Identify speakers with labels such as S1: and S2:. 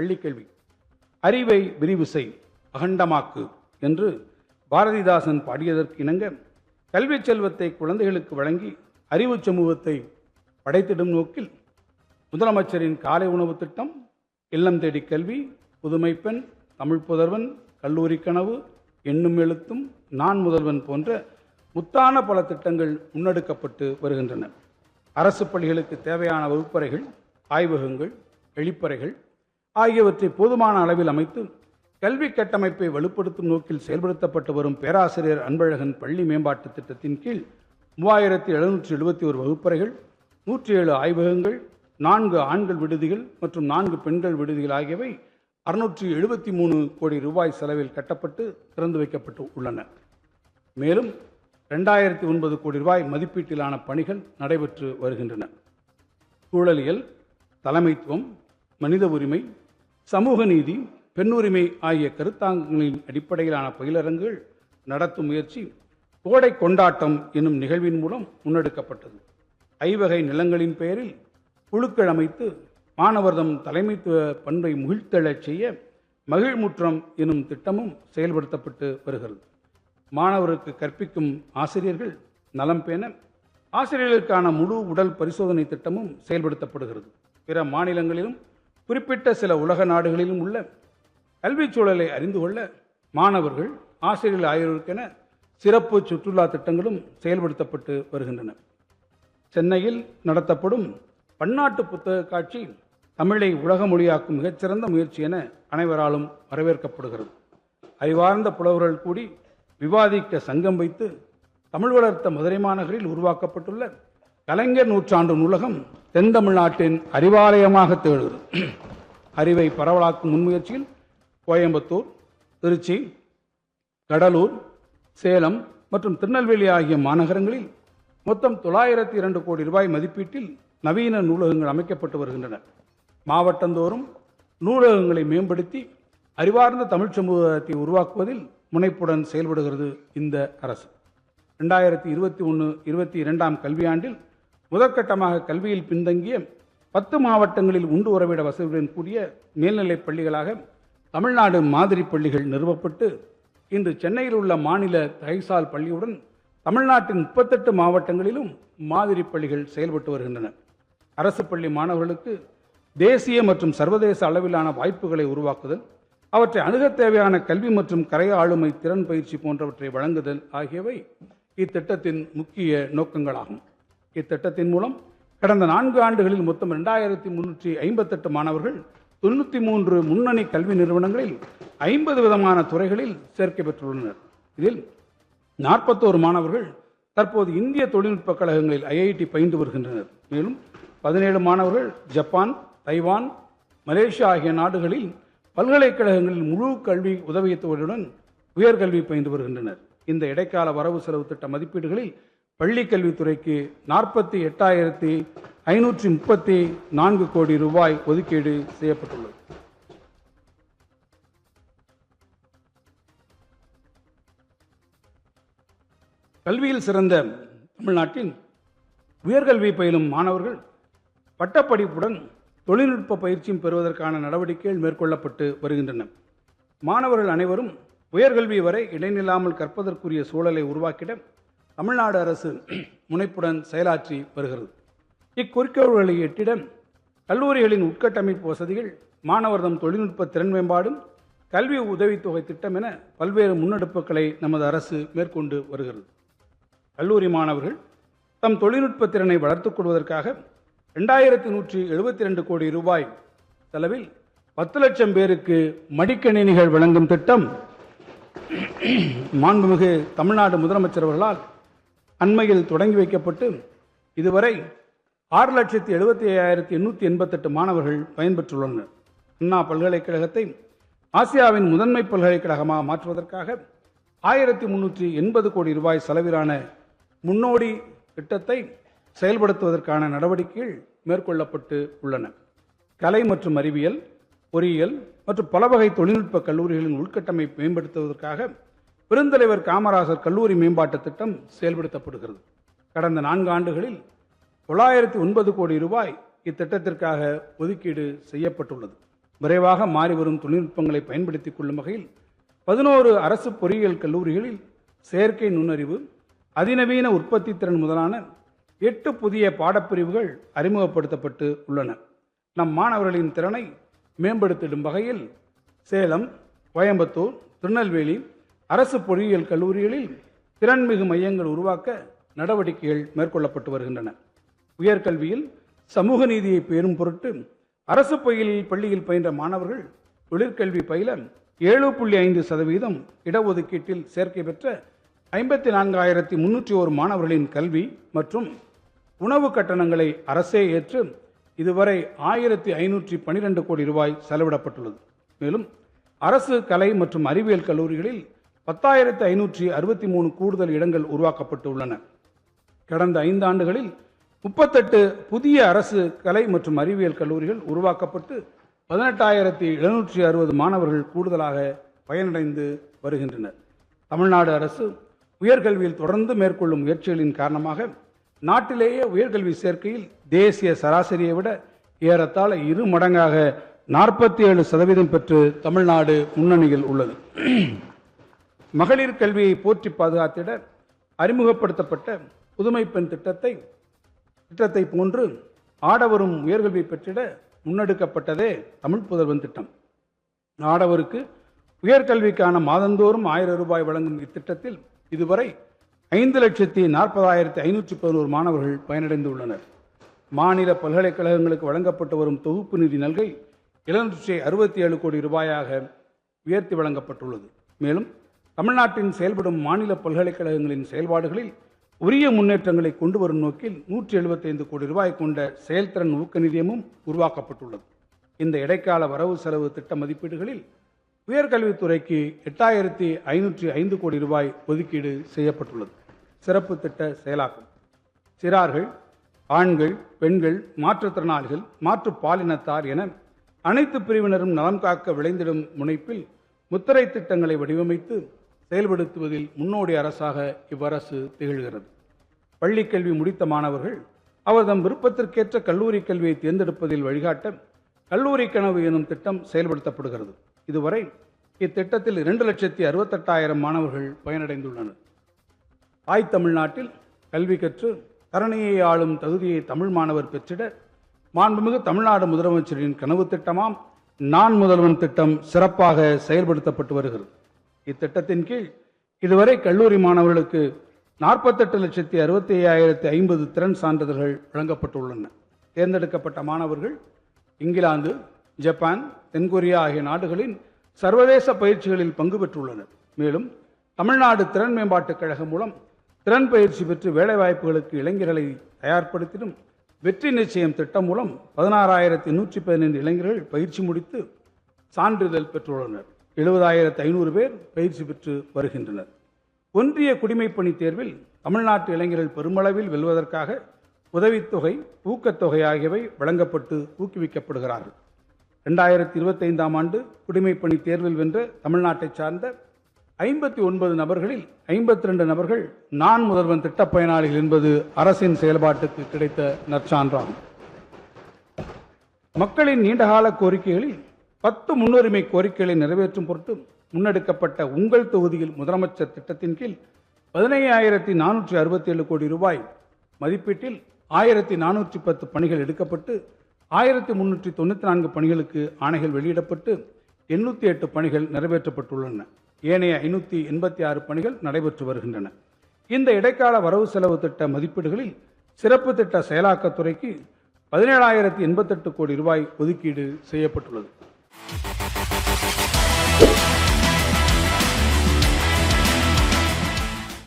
S1: பள்ளிக்கல்வி. அறிவை விரிவு செய், அகண்டமாக்கு என்று பாரதிதாசன் பாடியதற்கு இணங்க கல்வி செல்வத்தை குழந்தைகளுக்கு வழங்கி அறிவு சமூகத்தை படைத்திடும் நோக்கில் முதலமைச்சரின் காலை உணவு திட்டம், இல்லம் தேடி கல்வி, புதுமை பெண், தமிழ் புதல்வன், கல்லூரி கனவு, எண்ணும் எழுத்தும், நான் முதல்வன் போன்ற முத்தான பல திட்டங்கள் முன்னெடுக்கப்பட்டு வருகின்றன. அரசு பள்ளிகளுக்கு தேவையான வகுப்பறைகள், ஆய்வகங்கள், வெளிப்பறைகள் ஆகியவற்றை போதுமான அளவில் அமைத்து கல்வி கட்டமைப்பை வலுப்படுத்தும் நோக்கில் செயல்படுத்தப்பட்டு வரும் பேராசிரியர் அன்பழகன் பள்ளி மேம்பாட்டு திட்டத்தின் கீழ் 3771 வகுப்பறைகள், 107 ஆய்வகங்கள், 4 ஆண்கள் விடுதிகள் மற்றும் 4 பெண்கள் விடுதிகள் ஆகியவை 673 கோடி ரூபாய் செலவில் கட்டப்பட்டு திறந்து வைக்கப்பட்டு உள்ளன. மேலும் 2009 கோடி ரூபாய் மதிப்பீட்டிலான பணிகள் நடைபெற்று வருகின்றன. சூழலியல், தலைமைத்துவம், மனித உரிமை, சமூக நீதி, பெண்ணுரிமை ஆகிய கருத்தாங்கங்களின் அடிப்படையிலான பயிலரங்குகள் நடத்தும் முயற்சி கோடை கொண்டாட்டம் என்னும் நிகழ்வின் மூலம் முன்னெடுக்கப்பட்டது. ஐவகை நிலங்களின் பெயரில் குழுக்கள் அமைத்து மாணவர்தம் தலைமைத்துவ பண்பை முகிழ்த்தெழச் செய்ய மகிழ்முற்றம் எனும் திட்டமும் செயல்படுத்தப்பட்டு வருகிறது. மாணவருக்கு கற்பிக்கும் ஆசிரியர்கள் நலம் பேண ஆசிரியர்களுக்கான முழு உடல் பரிசோதனை திட்டமும் செயல்படுத்தப்படுகிறது. பிற மாநிலங்களிலும் குறிப்பிட்ட சில உலக நாடுகளிலும் உள்ள கல்விச் சூழலை அறிந்து கொள்ள மாணவர்கள், ஆசிரியர்கள் ஆகியோருக்கென சிறப்பு சுற்றுலா திட்டங்களும் செயல்படுத்தப்பட்டு வருகின்றன. சென்னையில் நடத்தப்படும் பன்னாட்டு புத்தக காட்சி தமிழை உலக மொழியாக்கும் மிகச்சிறந்த முயற்சி என அனைவராலும் வரவேற்கப்படுகிறது. அறிவார்ந்த புலவர்கள் கூடி விவாதிக்க சங்கம் வைத்து தமிழ் வளர்த்த மதுரை மாநகரில் உருவாக்கப்பட்டுள்ள கலைஞர் நூற்றாண்டு நூலகம் தென் தமிழ்நாட்டின் அறிவாலயமாக திகழ்கிறது. அறிவை பரவலாக்கும் முன்முயற்சியில் கோயம்புத்தூர், திருச்சி, கடலூர், சேலம் மற்றும் திருநெல்வேலி ஆகிய மாநகரங்களில் மொத்தம் 902 கோடி ரூபாய் மதிப்பீட்டில் நவீன நூலகங்கள் அமைக்கப்பட்டு வருகின்றன. மாவட்டந்தோறும் நூலகங்களை மேம்படுத்தி அறிவார்ந்த தமிழ் சமூகத்தை உருவாக்குவதில் முனைப்புடன் செயல்படுகிறது இந்த அரசு. 2021-22 கல்வியாண்டில் முதற்கட்டமாக கல்வியில் பின்தங்கிய 10 மாவட்டங்களில் உண்டு உறவிட வசதியுடன் கூடிய மேல்நிலைப் பள்ளிகளாக தமிழ்நாடு மாதிரி பள்ளிகள் நிறுவப்பட்டு இன்று சென்னையில் உள்ள மாநில தகைசால் பள்ளியுடன் தமிழ்நாட்டின் 38 மாவட்டங்களிலும் மாதிரி பள்ளிகள் செயல்பட்டு வருகின்றன. அரசு பள்ளி மாணவர்களுக்கு தேசிய மற்றும் சர்வதேச அளவிலான வாய்ப்புகளை உருவாக்குதல், அவற்றை அணுகத் தேவையான கல்வி மற்றும் கரைய ஆளுமை திறன் பயிற்சி போன்றவற்றை வழங்குதல் ஆகியவை இத்திட்டத்தின் முக்கிய நோக்கங்களாகும். இத்திட்டத்தின் மூலம் கடந்த 4 ஆண்டுகளில் மொத்தம் 2358 மாணவர்கள் 93 முன்னணி கல்வி நிறுவனங்களில் 50 விதமான துறைகளில் சேர்க்கை பெற்றுள்ளனர். இதில் 41 மாணவர்கள் தற்போது இந்திய தொழில்நுட்ப கழகங்களில் IIT பயின்று வருகின்றனர். மேலும் 17 மாணவர்கள் ஜப்பான், தைவான், மலேசியா ஆகிய நாடுகளில் பல்கலைக்கழகங்களில் முழு கல்வி உதவித்தொகையுடன் உயர்கல்வி பயின்று வருகின்றனர். இந்த இடைக்கால வரவு செலவு திட்ட மதிப்பீடுகளில் பள்ளி கல்வித்துறைக்கு 48,534 கோடி ரூபாய் ஒதுக்கீடு செய்யப்பட்டுள்ளது. கல்வியில் சிறந்த தமிழ்நாட்டில் உயர்கல்வி பயிலும் மாணவர்கள் பட்டப்படிப்புடன் தொழில்நுட்ப பயிற்சியும் பெறுவதற்கான நடவடிக்கைகள் மேற்கொள்ளப்பட்டு வருகின்றன. மாணவர்கள் அனைவரும் உயர்கல்வி வரை இடைநில்லாமல் கற்பதற்குரிய சூழலை உருவாக்கிட தமிழ்நாடு அரசு முனைப்புடன் செயலாற்றி வருகிறது. இக்குறிக்கோள்களை எட்டிட கல்லூரிகளின் உட்கட்டமைப்பு வசதிகள், மாணவர்தம் தொழில்நுட்ப திறன் மேம்பாடும், கல்வி உதவித்தொகை திட்டம் என பல்வேறு முன்னெடுப்புகளை நமது அரசு மேற்கொண்டு வருகிறது. கல்லூரி மாணவர்கள் தம் தொழில்நுட்ப திறனை வளர்த்துக் கொள்வதற்காக 2172 கோடி ரூபாய் செலவில் 10 லட்சம் பேருக்கு மடிக்கணினிகள் வழங்கும் திட்டம் மாண்புமிகு தமிழ்நாடு முதலமைச்சர் அவர்களால் அண்மையில் தொடங்கி வைக்கப்பட்டு இதுவரை 6,75,888 மாணவர்கள் பயன்பெற்றுள்ளனர். அண்ணா பல்கலைக்கழகத்தை ஆசியாவின் முதன்மை பல்கலைக்கழகமாக மாற்றுவதற்காக 1380 கோடி ரூபாய் செலவிலான முன்னோடி திட்டத்தை செயல்படுத்துவதற்கான நடவடிக்கைகள் மேற்கொள்ளப்பட்டு உள்ளன. கலை மற்றும் அறிவியல், பொறியியல் மற்றும் பல வகை தொழில்நுட்ப கல்லூரிகளின் உள்கட்டமைப்பை மேம்படுத்துவதற்காக பெருந்தலைவர் காமராசர் கல்லூரி மேம்பாட்டு திட்டம் செயல்படுத்தப்படுகிறது. கடந்த 4 ஆண்டுகளில் 909 கோடி ரூபாய் இத்திட்டத்திற்காக ஒதுக்கீடு செய்யப்பட்டுள்ளது. விரைவாக மாறிவரும் தொழில்நுட்பங்களை பயன்படுத்திக் கொள்ளும் வகையில் 11 அரசு பொறியியல் கல்லூரிகளில் செயற்கை நுண்ணறிவு, அதிநவீன உற்பத்தி திறன் முதலான 8 புதிய பாடப்பிரிவுகள் அறிமுகப்படுத்தப்பட்டு உள்ளன. நம் மாணவர்களின் திறனை மேம்படுத்திடும் வகையில் சேலம், கோயம்புத்தூர், திருநெல்வேலி அரசு பொறியியல் கல்லூரிகளில் திறன்மிகு மையங்கள் உருவாக்க நடவடிக்கைகள் மேற்கொள்ளப்பட்டு வருகின்றன. உயர்கல்வியில் சமூக நீதியை பேரும் பொருட்டு அரசு பள்ளியில் பயின்ற மாணவர்கள் தொழிற்கல்வி பயில 7.5% இடஒதுக்கீட்டில் சேர்க்கை பெற்ற 54,301 மாணவர்களின் கல்வி மற்றும் உணவு கட்டணங்களை அரசே ஏற்று இதுவரை 1,512 கோடி ரூபாய் செலவிடப்பட்டுள்ளது. மேலும் அரசு கலை மற்றும் அறிவியல் கல்லூரிகளில் 10,563 கூடுதல் இடங்கள் உருவாக்கப்பட்டு உள்ளன. கடந்த 5 ஆண்டுகளில் 38 புதிய அரசு கலை மற்றும் அறிவியல் கல்லூரிகள் உருவாக்கப்பட்டு 18,760 மாணவர்கள் கூடுதலாக பயனடைந்து வருகின்றனர். தமிழ்நாடு அரசு உயர்கல்வியில் தொடர்ந்து மேற்கொள்ளும் முயற்சிகளின் காரணமாக நாட்டிலேயே உயர்கல்வி சேர்க்கையில் தேசிய சராசரியை விட ஏறத்தாழ 2 மடங்காக 47% பெற்று தமிழ்நாடு முன்னணியில் உள்ளது. மகளிர் கல்வியை போற்றி பாதுகாத்திட அறிமுகப்படுத்தப்பட்ட புதுமை பெண் திட்டத்தை போன்று ஆடவரும் உயர்கல்வி பெற்றிட முன்னெடுக்கப்பட்டதே தமிழ் புதல்வன் திட்டம். ஆடவருக்கு உயர்கல்விக்கான மாதந்தோறும் 1000 ரூபாய் வழங்கும் இத்திட்டத்தில் இதுவரை 5,40,511 மாணவர்கள் பயனடைந்துள்ளனர். மாநில பல்கலைக்கழகங்களுக்கு வழங்கப்பட்டு வரும் தொகுப்பு நிதி நல்கை 767 கோடி ரூபாயாக உயர்த்தி வழங்கப்பட்டுள்ளது. மேலும் தமிழ்நாட்டின் செயல்படும் மாநில பல்கலைக்கழகங்களின் செயல்பாடுகளில் உரிய முன்னேற்றங்களை கொண்டு வரும் நோக்கில் 175 கோடி ரூபாய் கொண்ட செயல்திறன் ஊக்க நிதியமும் உருவாக்கப்பட்டுள்ளது. இந்த இடைக்கால வரவு செலவு திட்ட மதிப்பீடுகளில் உயர்கல்வித்துறைக்கு 8,505 கோடி ரூபாய் ஒதுக்கீடு செய்யப்பட்டுள்ளது. சிறப்பு திட்ட செயலாக்கம் சிறார்கள், ஆண்கள், பெண்கள், மாற்றுத்திறனாளிகள், மாற்று பாலினத்தார் என அனைத்து பிரிவினரும் நலம் காக்க விளைந்திடும் முனைப்பில் முத்திரை திட்டங்களை வடிவமைத்து செயல்படுத்துவதில் முன்னோடி அரசாக இவ்வரசு திகழ்கிறது. பள்ளி கல்வி முடித்த மாணவர்கள் அவர்தம் விருப்பத்திற்கேற்ற கல்லூரி கல்வியை தேர்ந்தெடுப்பதில் வழிகாட்ட கல்லூரி கனவு எனும் திட்டம் செயல்படுத்தப்படுகிறது. இதுவரை இத்திட்டத்தில் 2,68,000 மாணவர்கள் பயனடைந்துள்ளனர். தாய் தமிழ்நாட்டில் கல்வி கற்று தரணியை ஆளும் தகுதியை தமிழ் மாணவர் பெற்றிட மாண்புமிகு தமிழ்நாடு முதலமைச்சரின் கனவு திட்டமாம் நான் முதல்வன் திட்டம் சிறப்பாக செயல்படுத்தப்பட்டு வருகிறது. இத்திட்டத்தின் கீழ் இதுவரை கல்லூரி மாணவர்களுக்கு 48,65,050 திறன் சான்றிதழ்கள் வழங்கப்பட்டுள்ளன. தேர்ந்தெடுக்கப்பட்ட மாணவர்கள் இங்கிலாந்து, ஜப்பான், தென்கொரியா ஆகிய நாடுகளின் சர்வதேச பயிற்சிகளில் பங்கு பெற்றுள்ளனர். மேலும் தமிழ்நாடு திறன் மேம்பாட்டுக் கழகம் மூலம் திறன் பயிற்சி பெற்று வேலைவாய்ப்புகளுக்கு இளைஞர்களை தயார்படுத்திடும் வெற்றி நிச்சயம் திட்டம் மூலம் 16,115 இளைஞர்கள் பயிற்சி முடித்து சான்றிதழ் பெற்றுள்ளனர். 70,500 பேர் பயிற்சி பெற்று வருகின்றனர். ஒன்றிய குடிமைப்பணி தேர்வில் தமிழ்நாட்டு இளைஞர்கள் பெருமளவில் வெல்வதற்காக உதவித்தொகை, ஊக்கத்தொகை ஆகியவை வழங்கப்பட்டு ஊக்குவிக்கப்படுகிறார்கள். 2025ஆம் ஆண்டு குடிமைப்பணி தேர்வில் வென்ற தமிழ்நாட்டை சார்ந்த 59 நபர்களில் 52 நபர்கள் நான் முதல்வன் திட்ட பயனாளிகள் என்பது அரசின் செயல்பாட்டுக்கு கிடைத்த நற்சான்றாகும். மக்களின் நீண்டகால கோரிக்கைகளில் 10 முன்னுரிமை கோரிக்கைகளை நிறைவேற்றும் பொருட்டு முன்னெடுக்கப்பட்ட உங்கள் தொகுதியில் முதலமைச்சர் திட்டத்தின் கீழ் 15,467 கோடி ரூபாய் மதிப்பீட்டில் 1,410 பணிகள் எடுக்கப்பட்டு 1,394 பணிகளுக்கு ஆணைகள் வெளியிடப்பட்டு 808 பணிகள் நிறைவேற்றப்பட்டுள்ளன. ஏனைய 586 பணிகள் நடைபெற்று வருகின்றன. இந்த இடைக்கால வரவு செலவு திட்ட மதிப்பீடுகளில் சிறப்பு திட்ட செயலாக்கத்துறைக்கு 17,088 கோடி ரூபாய் ஒதுக்கீடு செய்யப்பட்டுள்ளது.